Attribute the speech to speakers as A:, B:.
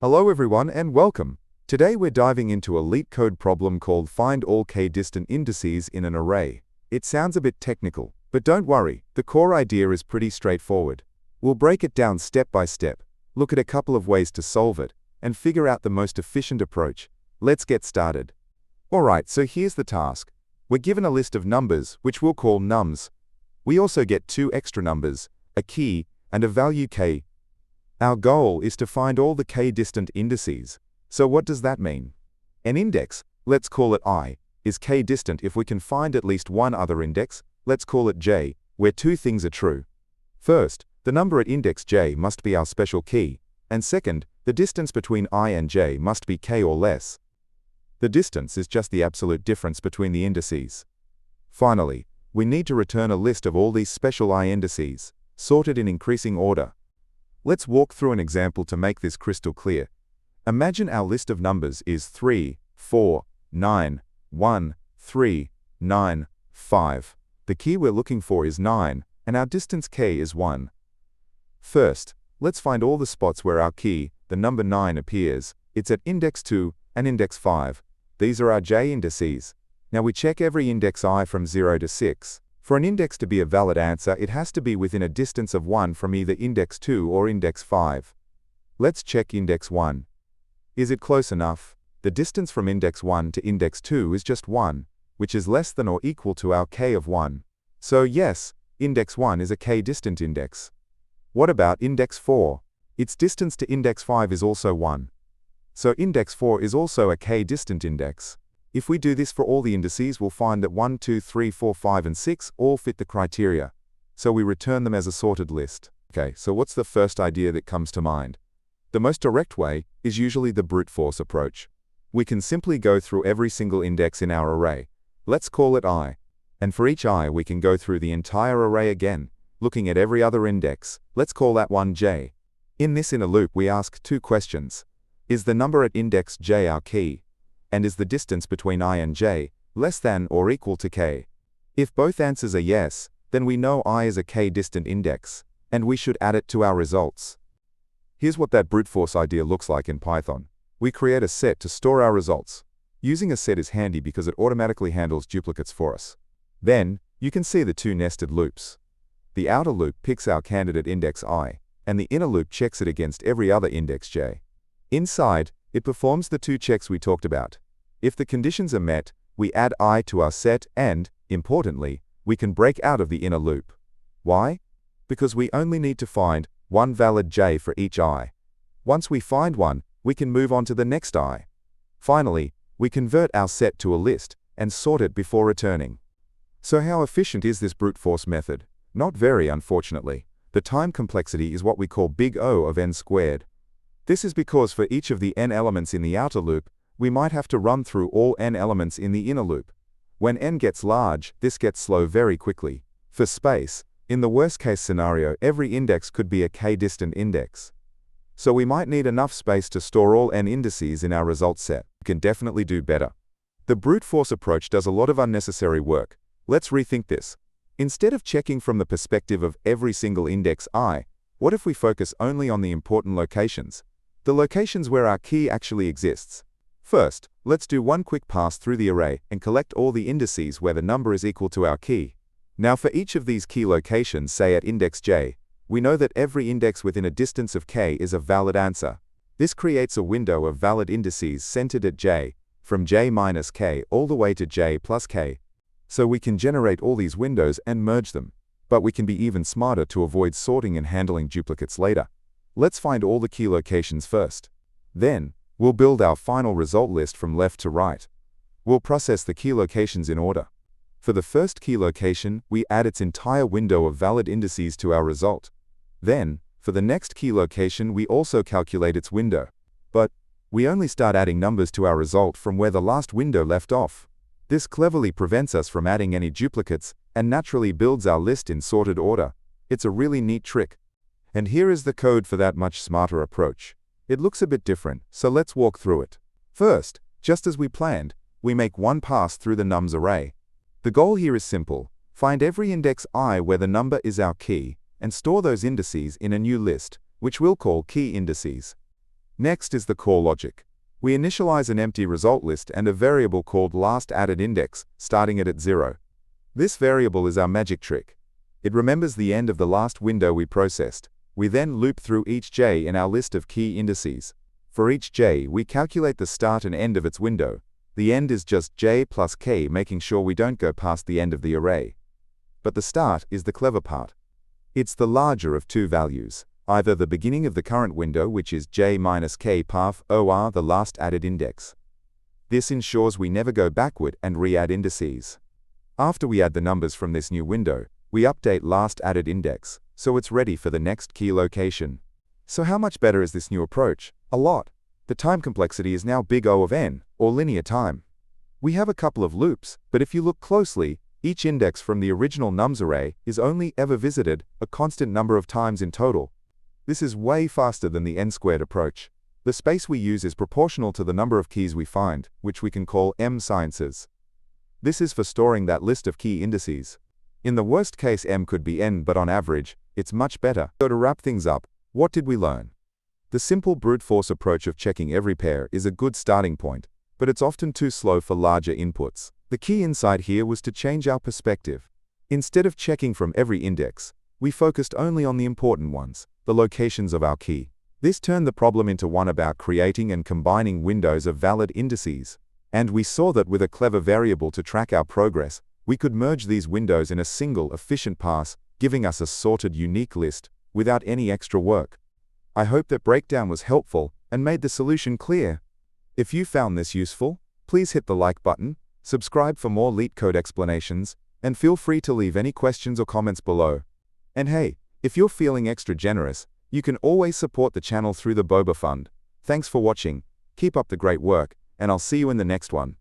A: Hello everyone and welcome. Today we're diving into a Leetcode problem called Find All K-Distant Indices in an Array. It sounds a bit technical, but don't worry, the core idea is pretty straightforward. We'll break it down step by step, look at a couple of ways to solve it, and figure out the most efficient approach. Let's get started. Alright, so here's the task. We're given a list of numbers, which we'll call nums. We also get two extra numbers, a key, and a value k. Our goal is to find all the k-distant indices. So what does that mean? An index, let's call it I, is k-distant if we can find at least one other index, let's call it j, where two things are true. First, the number at index j must be our special key, and second, the distance between I and j must be k or less. The distance is just the absolute difference between the indices. Finally, we need to return a list of all these special I indices, sorted in increasing order. Let's walk through an example to make this crystal clear. Imagine our list of numbers is 3, 4, 9, 1, 3, 9, 5. The key we're looking for is 9, and our distance k is 1. First, let's find all the spots where our key, the number 9, appears. It's at index 2 and index 5. These are our j indices. Now we check every index I from 0 to 6. For an index to be a valid answer, it has to be within a distance of 1 from either index 2 or index 5. Let's check index 1. Is it close enough? The distance from index 1 to index 2 is just 1, which is less than or equal to our k of 1. So yes, index 1 is a k-distant index. What about index 4? Its distance to index 5 is also 1. So index 4 is also a k-distant index. If we do this for all the indices, we'll find that 1, 2, 3, 4, 5, and 6 all fit the criteria. So we return them as a sorted list. Okay, so what's the first idea that comes to mind? The most direct way is usually the brute force approach. We can simply go through every single index in our array. Let's call it I. And for each I, we can go through the entire array again, looking at every other index. Let's call that one j. In this inner loop, we ask two questions. Is the number at index j our key? And is the distance between I and j less than or equal to k? If both answers are yes, then we know I is a k-distant index, and we should add it to our results. Here's what that brute force idea looks like in Python. We create a set to store our results. Using a set is handy because it automatically handles duplicates for us. Then, you can see the two nested loops. The outer loop picks our candidate index I, and the inner loop checks it against every other index j. Inside, it performs the two checks we talked about. If the conditions are met, we add I to our set and, importantly, we can break out of the inner loop. Why? Because we only need to find one valid j for each I. Once we find one, we can move on to the next I. Finally, we convert our set to a list and sort it before returning. So how efficient is this brute force method? Not very, unfortunately. The time complexity is what we call big O of n squared. This is because for each of the n elements in the outer loop, we might have to run through all n elements in the inner loop. When n gets large, this gets slow very quickly. For space, in the worst-case scenario, every index could be a k-distant index. So we might need enough space to store all n indices in our result set. We can definitely do better. The brute force approach does a lot of unnecessary work. Let's rethink this. Instead of checking from the perspective of every single index I, what if we focus only on the important locations? The locations where our key actually exists. First, let's do one quick pass through the array and collect all the indices where the number is equal to our key. Now for each of these key locations, say at index j, we know that every index within a distance of k is a valid answer. This creates a window of valid indices centered at j, from j minus k all the way to j plus k. So we can generate all these windows and merge them. But we can be even smarter to avoid sorting and handling duplicates later. Let's find all the key locations first. Then, we'll build our final result list from left to right. We'll process the key locations in order. For the first key location, we add its entire window of valid indices to our result. Then, for the next key location, we also calculate its window. But, we only start adding numbers to our result from where the last window left off. This cleverly prevents us from adding any duplicates and naturally builds our list in sorted order. It's a really neat trick. And here is the code for that much smarter approach. It looks a bit different, so let's walk through it. First, just as we planned, we make one pass through the nums array. The goal here is simple. Find every index I where the number is our key, and store those indices in a new list, which we'll call key indices. Next is the core logic. We initialize an empty result list and a variable called lastAddedIndex, starting it at 0. This variable is our magic trick. It remembers the end of the last window we processed. We then loop through each j in our list of key indices. For each j, we calculate the start and end of its window. The end is just j plus k, making sure we don't go past the end of the array. But the start is the clever part. It's the larger of two values, either the beginning of the current window, which is j minus k path, or the last added index. This ensures we never go backward and re-add indices. After we add the numbers from this new window, we update last added index, so it's ready for the next key location. So how much better is this new approach? A lot. The time complexity is now big O of n, or linear time. We have a couple of loops, but if you look closely, each index from the original nums array is only ever visited a constant number of times in total. This is way faster than the n-squared approach. The space we use is proportional to the number of keys we find, which we can call m sciences. This is for storing that list of key indices. In the worst case, m could be n, but on average, it's much better. So to wrap things up, what did we learn? The simple brute force approach of checking every pair is a good starting point, but it's often too slow for larger inputs. The key insight here was to change our perspective. Instead of checking from every index, we focused only on the important ones, the locations of our key. This turned the problem into one about creating and combining windows of valid indices. And we saw that with a clever variable to track our progress, we could merge these windows in a single, efficient pass, giving us a sorted, unique list, without any extra work. I hope that breakdown was helpful and made the solution clear. If you found this useful, please hit the like button, subscribe for more Leetcode explanations, and feel free to leave any questions or comments below. And hey, if you're feeling extra generous, you can always support the channel through the Boba Fund. Thanks for watching, keep up the great work, and I'll see you in the next one.